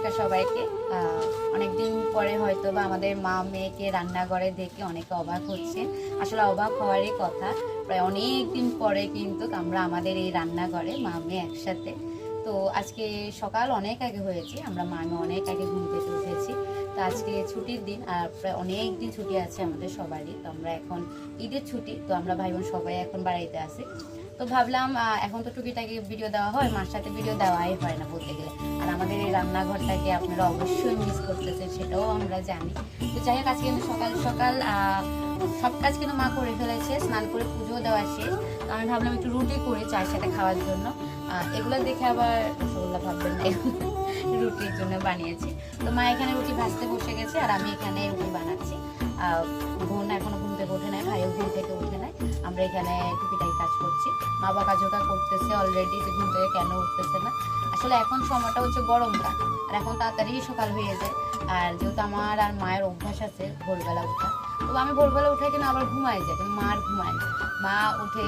নমস্কার সবাইকে। অনেকদিন পরে হয়তো বা আমাদের মা মেয়েকে রান্নাঘরে দেখে অনেকে অবাক হচ্ছে। আসলে অবাক হওয়ারই কথা, প্রায় অনেক দিন পরে কিন্তু আমরা আমাদের এই রান্নাঘরে মা মেয়ে একসাথে। তো আজকে সকাল অনেক আগে হয়েছে, আমরা মা মেয়ে অনেক আগে ঘুম থেকে উঠেছি। তো আজকে ছুটির দিন, আর প্রায় অনেক দিন ছুটি আছে আমাদের সবারই। তো আমরা এখন ঈদের ছুটি, তো আমরা ভাই বোন সবাই এখন বাড়িতে আছি। তো ভাবলাম এখন তো টুকিটাকি ভিডিও দেওয়া হয়, মার সাথে ভিডিও দেওয়াই হয় না বলতে গেলে। আর আমাদের এই রান্নাঘরটাকে আপনারা অবশ্যই মিস করতেছেন, সেটাও আমরা জানি। তো যাই হোক, আজকে কিন্তু সকাল সকাল সব কাজ কিন্তু মা করে ফেলেছে, স্নান করে পুজো দেওয়া শেষ। তো আমি ভাবলাম একটু রুটি করি চায়ের সাথে খাওয়ার জন্য। এগুলো দেখে আবার রসগোল্লা ভাববেন না, রুটির জন্য বানিয়েছি। তো মা এখানে রুটি ভাজতে বসে গেছে, আর আমি এখানে রুটি বানাচ্ছি। বোন এখনো ঘুম থেকে ওঠে নাই, ভাইও ঘুম থেকে উঠে নাই। আমরা এখানে টুকিটাকি কাজ করছি। মা বাবা কাজটা করতেছে অলরেডি, যে ঘুম থেকে কেন উঠতেছে না। আসলে এখন সময়টা হচ্ছে গরমকাল, আর এখন তাড়াতাড়ি সকাল হয়ে যায়। আর যেহেতু আমার আর মায়ের অভ্যাস আছে ভোরবেলা উঠা, তো আমি ভোরবেলা উঠে কিনা আবার ঘুমাই যায়, কিন্তু মা আর ঘুমায় না। মা উঠে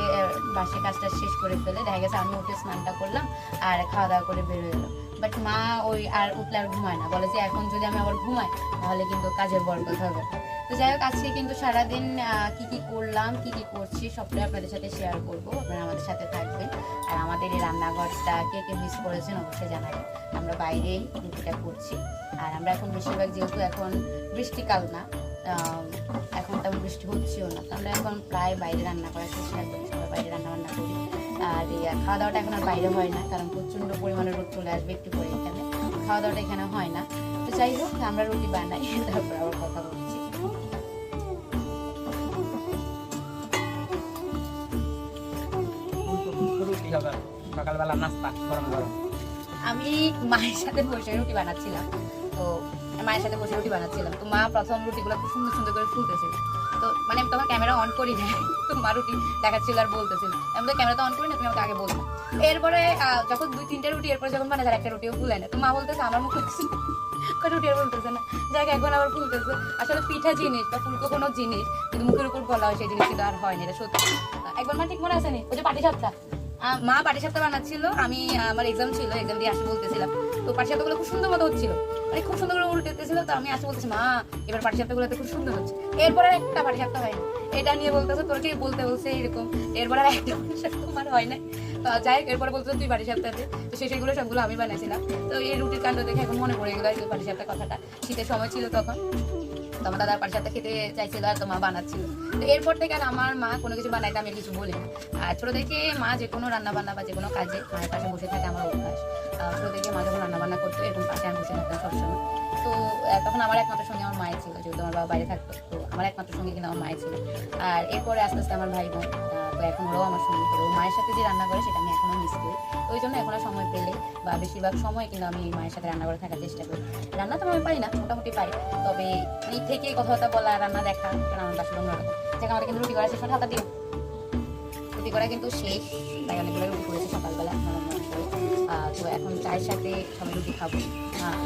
বাসে কাজটা শেষ করে ফেলে, দেখা গেছে আমি উঠে স্নানটা করলাম আর খাওয়া দাওয়া করে বের হয়ে গেলাম। বাট মা ওই আর উঠলে আর ঘুমায় না, বলে যে এখন যদি আমি আবার ঘুমাই তাহলে কিন্তু কাজের বরকত হবে। তো যাই হোক, আজকে কিন্তু সারাদিন কি কি করলাম, কি কি করছি সবটাই আপনাদের সাথে শেয়ার করবো। আপনারা আমাদের সাথে থাকবেন। আর আমাদের এই রান্নাঘরটা কে কে মিস করেছেন অবশ্যই জানাবেন। আমরা বাইরেই রুটিটা করছি, আর আমরা এখন বেশিরভাগ, যেহেতু এখন বৃষ্টিকাল না, এখন তেমন বৃষ্টি হচ্ছেও না, তো আমরা এখন প্রায় বাইরে রান্না করার চেষ্টা করি, সবাই বাইরে রান্না করি। আর খাওয়া দাওয়াটা এখন আর বাইরে হয় না, কারণ প্রচণ্ড পরিমাণে রোদ চলে আসবে একটু পরে, এখানে খাওয়া দাওয়াটা এখানে হয় না। তো যাই হোক, আমরা রুটি বানাই, তারপর আবার কথা বলছি। সকালবেলা নাস্তা গরম গরম। আমি মায়ের সাথে বসে রুটি বানাচ্ছিলাম, তো তো মা প্রথম রুটিগুলো খুব সুন্দর সুন্দর করে ফুলতেছিল। তো মানে আমি তখন ক্যামেরা অন করি না, তো মা রুটি দেখাচ্ছিল আর বলতেছিল, আমি তো ক্যামেরা তো অন করি না, তুমি আমাকে আগে বলতো। এরপরে যখন 2-3টে রুটি, এরপরে যখন মানে একটা রুটিও ফুলে না, তো মা বলতেছে আমার মুখ রুটি আর বলতেছে না, যাকে এখন আবার ফুলতেছে। আসলে পিঠা জিনিস বা ফুলকো কোনো জিনিস কিন্তু মুখের উপর বলা হয়, সেই জিনিস কিন্তু আর হয়নি, এটা সত্যি। একবার মা ঠিক মনে আসেনি, ওই যে পাটিসাপটা, মা পাটিসাপটা বানাচ্ছিল, আমি আমার এক্সাম ছিল, এক্সাম দিয়ে আসে বলতেছিলাম। তো পাটিসাপটাগুলো খুব সুন্দর মতো হচ্ছিল, মানে খুব সুন্দর করে উল্টেতেছিল। তো আমি আসে বলতেছি, মা এবার পাটিসাপটাগুলোতে খুব সুন্দর হচ্ছে। এরপরে একটা পাটিসাপটা হয়নি, এটা নিয়ে বলতেছে তোরকে বলতে বলছে এরকম। এরপরে আর একটা পাটিসাপটা আমার হয় নাই। যাই হোক, এরপরে বলতো তুই পাটিসাপটাতে, তো সেগুলো সবগুলো আমি বানাইছিলাম। তো এই রুটির কাণ্ড দেখে এখন মনে পড়ে গেলো এই পাটিসাপটা কথাটা। শীতের সময় ছিল তখন, তো আমার দাদার পাটিসাপটা খেতে চাইছিল, আর তো মা বানাচ্ছিল। তো এরপর থেকে আর আমার মা কোনো কিছু বানাইতে আমি কিছু বলি না। আর ছোটো থেকে মা যে কোনো রান্নাবান্না বা যে কোনো কাজে মায়ের পাশে বসে থাকে আমার অভ্যাস। ছোটো থেকে মা যখন রান্নাবান্না করতো এরকম পাশে আমি বসে থাকতাম সবসময়। তো তখন আমার একমাত্র সঙ্গে আমার মায়ের ছিল, যেহেতু আমার বাবা বাইরে থাকতো, তো আমার একমাত্র সঙ্গে কিন্তু আমার মায়ের ছিল। আর এরপরে আস্তে আস্তে আমার ভাই বোন, তো এখন ওরাও আমার সঙ্গে করে, মায়ের সাথে যে রান্না করে সেটা আমি এখনও মিস করি। ওই জন্য এখন সময় পেলে বা বেশিরভাগ সময় কিন্তু আমি মায়ের সাথে রান্না করে থাকার চেষ্টা করি। রান্না তো আমি পারি না, মোটামুটি পারি, তবে এই থেকে কথাবার্তা বলা, রান্না দেখা, কারণ আমার বাসা অন্যরকম। যেখানে আমাদের কিন্তু রুটি করা শেষ, হাতা দিও রুটি করা কিন্তু শেষ, তাই অনেকগুলো রুটি করেছি সকালবেলা। তো এখন চায়ের সাথে সবাই রুটি খাবো।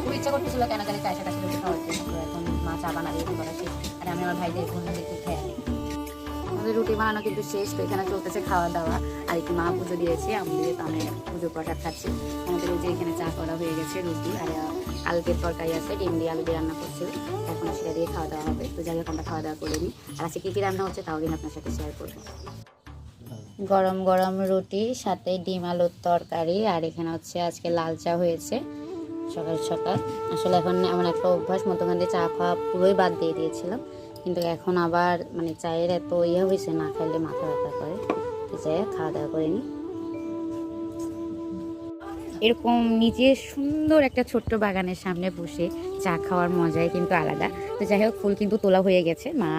খুব ইচ্ছা করতেছিল কেন জানি চায়ের সাথে রুটি খাওয়ার জন্য। তো এখন মা চা বানাবে, রুটি করা শেষ, আর আমি আমার ভাইদের বন্ধুদেরকে খেয়ে আনি। আমাদের রুটি বানানো কিন্তু শেষ, তো এখানে চলতেছে খাওয়া দাওয়া। আর একটু মা পুজো দিয়েছে, আমাদের তো আমি পুজো প্রসাদ খাচ্ছি। আমাদের এই যে এখানে চা করা হয়ে গেছে, রুটি আর কালকের তরকারি আছে, ডিম দিয়ে আলু দিয়ে রান্না করছিল, এখন সেটা দিয়ে খাওয়া দাওয়া হবে। তো যাই হোক, আমরা খাওয়া দাওয়া করে নিই। আর আজকে কী কী রান্না হচ্ছে তাও দিন আপনার সাথে শেয়ার করবো। গরম গরম রুটি, সাথে ডিম আলুর তরকারি, আর এখানে হচ্ছে আজকে লাল চা হয়েছে সকাল সকাল। আসলে এখন এমন একটা অভ্যাস, মধ্যখান দিয়ে চা খাওয়া পুরোই বাদ দিয়ে দিয়েছিলাম, কিন্তু এখন আবার মানে চায়ের এত হয়েছে, না খাইলে মাথা ব্যথা করে। তো যাই খাওয়া দাওয়া করে নিই। এরকম নিজের সুন্দর একটা ছোট্ট বাগানের সামনে বসে চা খাওয়ার মজাই কিন্তু আলাদা। তো যাই হোক, ফুল কিন্তু তোলা হয়ে গেছে, মা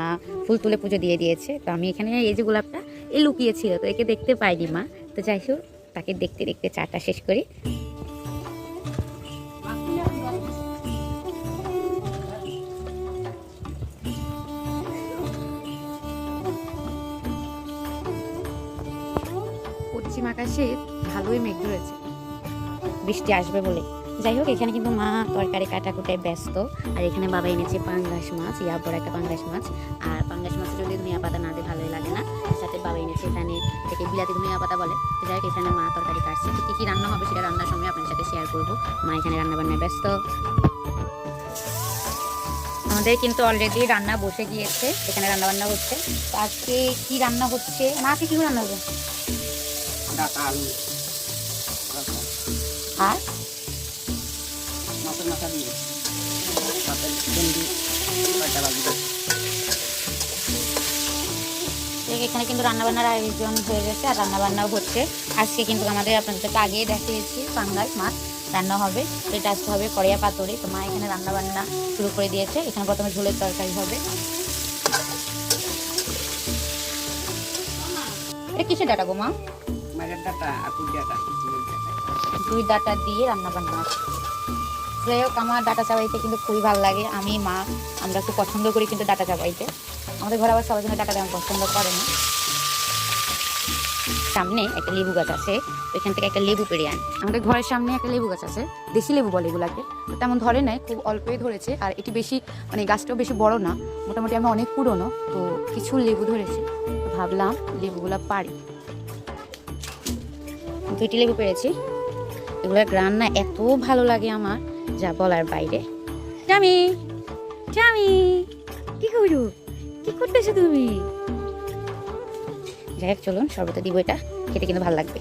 ফুল তুলে পুজো দিয়ে দিয়েছে। তো আমি এখানে এই যে গোলাপটা লুকিয়েছিল, তো একে দেখতে পাইনি মা। তো যাই হোক, তাকে দেখতে দেখতে চাটা শেষ করি। পশ্চিম আকাশে ভালোই মেঘ ধরেছে, বৃষ্টি আসবে বলে। যাই হোক, এখানে কিন্তু মা তরকারি কাটাকুটায় ব্যস্ত। আর এখানে বাবা এনেছে পাঙ্গাস মাছ, বড় একটা পাঙ্গাস মাছ। আর পাঙ্গাস মাছে যদি ধনিয়া পাতা না দিয়ে ভালোই লাগে না। সাথে বাবা এনেছে এখানে থেকে বিলাতি ধনিয়া পাতা বলে। যাই হোক, এখানে মা তরকারি কাটছে। কী কী রান্না হবে সেটা রান্নার সময় আপনার সাথে শেয়ার করবো। মা এখানে রান্না বান্নায় ব্যস্ত। আমাদের কিন্তু অলরেডি রান্না বসে গিয়েছে, এখানে রান্না বান্না হচ্ছে। তো আজকে কি রান্না হচ্ছে, মা আজকে কি রান্না হবে? ডাটা, আলু, আর মাছের মাথা দিয়ে তারপরে ভেন্ডি, কয়টা ভাজি। এখানে কিন্তু রান্নাবান্নার আয়োজন হয়ে গেছে আর রান্নাবান্নাও হচ্ছে। আজকে কিন্তু আমাদের আপনাদেরকে আগেই দেখিয়েছি পাঙ্গাস মাছ রান্না হবে। এটা আজকে হবে কড়িয়া পাতুরি। তো মা এখানে রান্নাবান্না শুরু করে দিয়েছে। এখানে প্রথমে ঝোলের তরকারি হবে। এটা কিসের ডাটা গো মা? মাছের ডাটা আর পুঁই ডাটা, দুই ডাটা দিয়ে রান্নাবান্না আছে। যাই হোক, আমার ডাটা চাবাইতে কিন্তু খুবই ভালো লাগে। আমি মা আমরা খুব পছন্দ করি কিন্তু ডাটা চাবাইতে। আমাদের ঘরে আবার সবাই জন্য ডাটা তেমন পছন্দ করে না। সামনে একটা লেবু গাছ আছে, ওইখান থেকে একটা লেবু পেড়ে আনি। আমাদের ঘরের সামনে একটা লেবু গাছ আছে, দেশি লেবু বলে এগুলাকে। তেমন ধরে নাই, খুব অল্পই ধরেছে। আর এটি বেশি মানে গাছটাও বেশি বড় না, মোটামুটি আমরা অনেক পুরনো। তো কিছু লেবু ধরেছে, তো ভাবলাম লেবুগুলা পারি। 2টি লেবু পেরেছি। এগুলোর গ্রান না এত ভালো লাগে আমার, যা বলার বাইরে। জামি জামি কি করো, কি করতেছো তুমি? যাই হোক, চলুন শরবতে দিব। এটা খেতে কিন্তু ভালো লাগবে।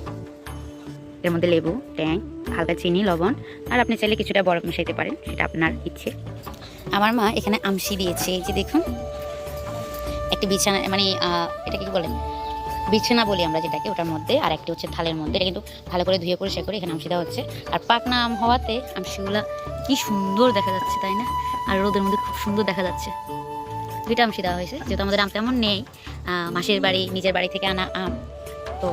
এর মধ্যে লেবু, ট্যাং, হালকা চিনি, লবণ, আর আপনি চাইলে কিছুটা বরফ মিশাইতে পারেন, সেটা আপনার ইচ্ছে। আমার মা এখানে আমসি দিয়েছে, এই যে দেখুন। একটি বিছানা মানে এটাকে কি বলে, বিছানা বলি আমরা যেটাকে, ওটার মধ্যে। আর একটি হচ্ছে থালের মধ্যে। এটা কিন্তু ভালো করে ধুয়ে পরিষ্কার করে এখানে আমসি দেওয়া হচ্ছে। আর পাকনা আম হওয়াতে আমসিগুলা কি সুন্দর দেখা যাচ্ছে, তাই না? আর রোদের মধ্যে খুব সুন্দর দেখা যাচ্ছে। 2টা আমসি দেওয়া হয়েছে, যেহেতু আমাদের আম তেমন নেই। মাসির বাড়ি, নিজের বাড়ি থেকে আনা আম, তো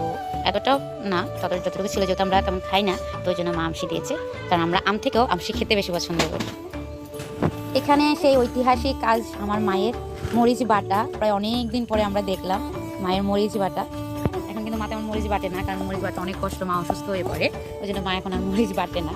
এতটাও না, যতটুকু ছিল, যেহেতু আমরা তেমন খাই না, তো ওই জন্য মা আমসি দিয়েছে। কারণ আমরা আম থেকেও আমসি খেতে বেশি পছন্দ করি। এখানে সেই ঐতিহাসিক কাজ আমার মায়ের মরিচ বাটা, প্রায় অনেক দিন পরে আমরা দেখলাম মায়ের মরিচ বাটা। এখন কিন্তু মা তেমন মরিচ বাটে না, কারণ মরিচ বাটা অনেক কষ্ট, মা অসুস্থ হয়ে পড়ে, ওই জন্য মা এখন আর মরিচ বাটে না।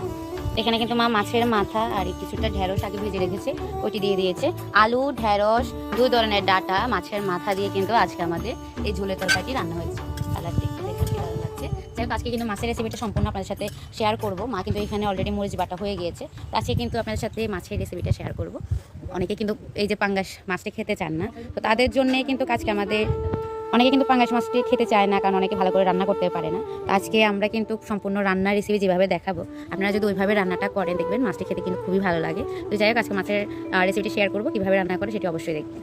এখানে কিন্তু মা মাছের মাথা আর কিছুটা ঢেঁড়স আগে ভেজে রেখেছে, ওইটি দিয়ে দিয়েছে। আলু, ঢেঁড়স, 2 ধরনের ডাটা, মাছের মাথা দিয়ে কিন্তু আজকে আমাদের এই ঝোলের তরকারিটি রান্না হয়েছে। কালারটি একটু দেখতে ভালো লাগছে। যাই হোক, আজকে কিন্তু মাছের রেসিপিটা সম্পূর্ণ আপনাদের সাথে শেয়ার করব। মা কিন্তু এখানে অলরেডি মরিচ বাটা হয়ে গিয়েছে, তো আজকে কিন্তু আপনাদের সাথে মাছের রেসিপিটা শেয়ার করব। অনেকে কিন্তু এই যে পাঙ্গাস মাছটি খেতে চান না, তো তাদের জন্যে কিন্তু আজকে আমাদের, অনেকে কিন্তু পাঙ্গাস মাছটি খেতে চায় না, কারণ অনেকে ভালো করে রান্না করতে পারে না। তো আজকে আমরা কিন্তু সম্পূর্ণ রান্নার রেসিপি যেভাবে দেখাবো, আপনারা যদি ওইভাবে রান্নাটা করেন, দেখবেন মাছটি খেতে কিন্তু খুবই ভালো লাগে। তো যাই হোক, আজকে মাছের রেসিপিটি শেয়ার করবো, কীভাবে রান্না করে সেটি অবশ্যই দেখবেন।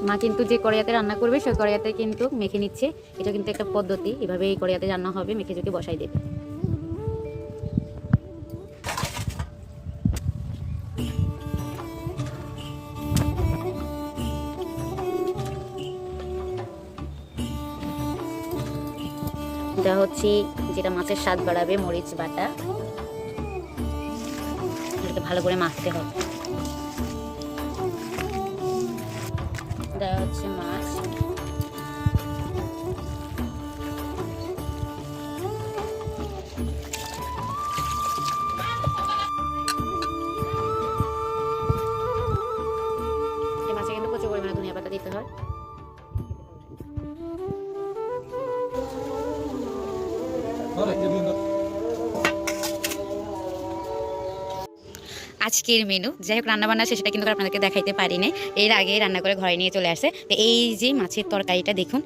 মা কিন্তু যে কড়াইয়াতে রান্না করবে সেই কড়াইয়াতে কিন্তু মেখে নিচ্ছে। এটা কিন্তু একটা পদ্ধতি, এভাবে এই কড়াইয়াতে রান্না হবে, মেখে ঝুঁকে বসাই দেবে। এটা হচ্ছে যেটা মাছের স্বাদ বাড়াবে, মরিচ বাটা। এটাকে ভালো করে মাখতে হবে। এটা হচ্ছে মাছ। এই মাছে কিন্তু প্রচুর পরিমাণে ধনিয়া পাতা দিতে হয়। আজকের মেনু, যাই হোক, রান্নাবান্না সেটা কিন্তু আপনাদেরকে দেখাইতে পারিনি। এর আগে রান্না করে ঘরে নিয়ে চলে আসে। তো এই যে মাছের তরকারিটা দেখুন,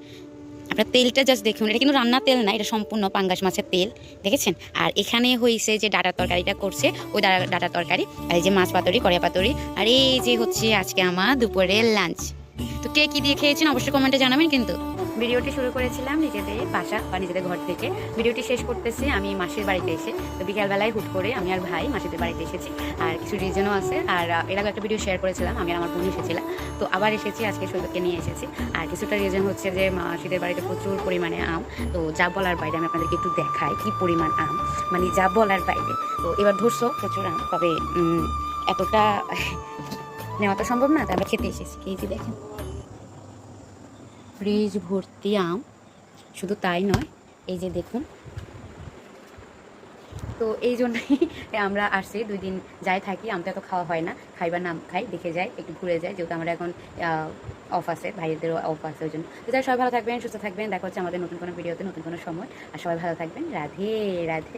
আপনার তেলটা জাস্ট দেখুন, এটা কিন্তু রান্নার তেল না, এটা সম্পূর্ণ পাঙ্গাস মাছের তেল, দেখেছেন? আর এখানে হয়েছে যে ডাটার তরকারিটা করছে, ওই ডাটার তরকারি। আর এই যে মাছ পাতুরি, কড়িয়া পাতুরি। আর এই যে হচ্ছে আজকে আমার দুপুরের লাঞ্চ। তো কে কী দিয়ে খেয়েছেন অবশ্যই কমেন্টে জানাবেন। কিন্তু ভিডিওটি শুরু করেছিলাম নিজেদের বাসা বা নিজেদের ঘর থেকে, ভিডিওটি শেষ করতেছি আমি মাসির বাড়িতে এসে। তো বিকালবেলায় হুট করে আমি আর ভাই মাসিদের বাড়িতে এসেছি। আর কিছু রিজনও আছে। আর এর আগে একটা ভিডিও শেয়ার করেছিলাম, আমি আর আমার বোন এসেছিলাম। তো আবার এসেছি, আজকে সৈকতকে নিয়ে এসেছি। আর কিছুটা রিজন হচ্ছে যে মাসিদের বাড়িতে প্রচুর পরিমাণে আম, তো যা বলার বাইরে। আমি আপনাদেরকে একটু দেখাই কি পরিমাণ আম, মানে যা বলার বাইরে। তো এবার ধরছো প্রচুর আম, তবে এতটা নেওয়া তো সম্ভব না, তাই আমরা খেতে এসেছি। এই যে দেখেন, ফ্রিজ ভর্তি আম। শুধু তাই নয়, এই যে দেখুন। তো এই জন্যই আমরা আসছি, 2 দিন যাই থাকি। আম তো এত খাওয়া হয় না, খাইবার নাম খাই, দেখে যাই, একটু ঘুরে যাই, যেহেতু আমরা এখন অফ আছে, ভাইদেরও অফ আছে, ওই জন্য। তো যাই, সবাই ভালো থাকবেন, সুস্থ থাকবেন। দেখা হচ্ছে আমাদের নতুন কোনো ভিডিওতে, নতুন কোনো সময়। আর সবাই ভালো থাকবেন। রাধে রাধে।